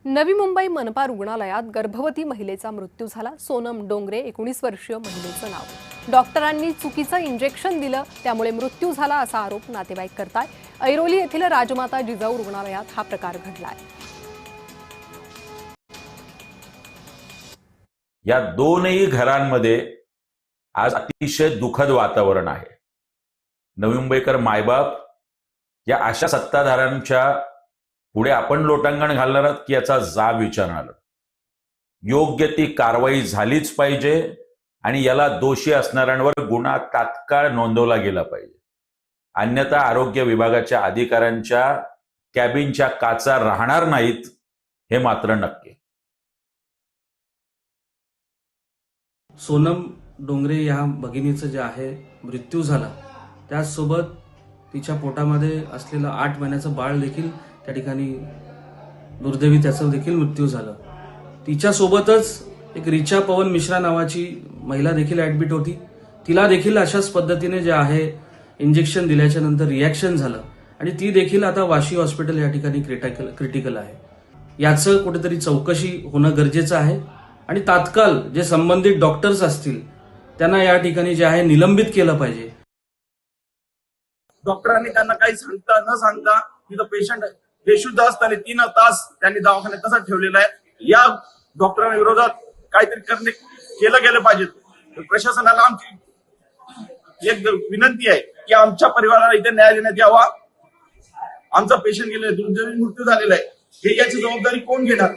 नवी मुंबई मनपा रुग्णालयात गर्भवती महिलेचा मृत्यू झाला। सोनम डोंगरे 19 वर्षीय महिलेचं नाव। डॉक्टरांनी चुकीचं इंजेक्शन दिलं त्यामुळे मृत्यू झाला असा आरोप नातेवाईक करताय। ऐरोली येथील राजमाता जिजाऊ रुग्णालयात हा प्रकार घडलाय। या दोनही घरांमध्ये आज अतिशय दुःखद वातावरण आहे। नवी मुंबईकर मायबाप या अशा सत्ताधाऱ्यांच्या पुढे आपण लोटांगण घालणार आहात की याचा जाब विचारणार। योग्य ती कारवाई झालीच पाहिजे आणि याला दोषी असणाऱ्यांवर गुन्हा तात्काळ नोंदवला गेला पाहिजे, अन्यथा आरोग्य विभागाच्या अधिकाऱ्यांच्या कॅबिनच्या काचा राहणार नाहीत हे मात्र नक्की। सोनम डोंगरे या भगिनीचं जे आहे मृत्यू झाला, त्याचसोबत तिच्या पोटामध्ये असलेलं 8 महिन्याचं बाळ देखील त्या ठिकाणी दुर्दैवी त्याचं देखील मृत्यू झालं। तिच्यासोबतच एक रिचा पवन मिश्रा नावाची महिला देखील ऍडमिट होती। तिला देखील अशाच पद्धतीने जे आहे इंजेक्शन दिल्याच्या नंतर रिॲक्शन झालं आणि ती देखील आता वाशी हॉस्पिटल या ठिकाणी क्रिटिकल आहे। याचं कुठेतरी चौकशी होणं गरजेचं आहे आणि तात्काळ जे संबंधित डॉक्टर्स असतील त्यांना या ठिकाणी जे आहे निलंबित केलं पाहिजे। डॉक्टरांनी त्यांना काही सांगता न सांगता तिथं पेशंट बेशुद्ध असताना 3 तास त्यांनी दवाखान्यात तसं ठेवलेला आहे। या डॉक्टरांविरोधात काहीतरी केलं गेलं पाहिजे। प्रशासनाला आमची एक विनंती आहे की आमच्या परिवाराला इथे न्याय देण्यात यावा। आमचा पेशंट गेले दुर्दैवी मृत्यू झालेला आहे, हे याची जबाबदारी कोण घेणार?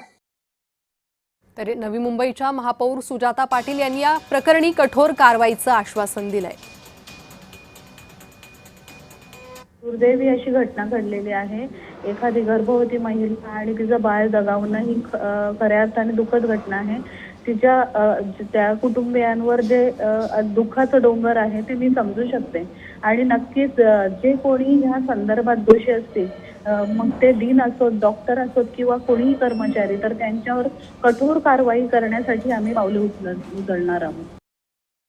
तर नवी मुंबईच्या महापौर सुजाता पाटील यांनी या प्रकरणी कठोर कारवाईचं आश्वासन दिलंय। दुर्दैवी अशी घटना घडलेली आहे। एखादी गर्भवती महिला आणि तिचं बाळ दगावणं ही खऱ्या अर्थाने दुःखद घटना आहे। तिच्या त्या कुटुंबियांवर जे दुःखाचं डोंगर आहे ते मी समजू शकते आणि नक्कीच जे कोणी ह्या संदर्भात दोषी असतील, मग ते डीन असोत, डॉक्टर असोत किंवा कोणीही कर्मचारी, तर त्यांच्यावर कठोर कारवाई करण्यासाठी आम्ही पावले उचलणार आहोत।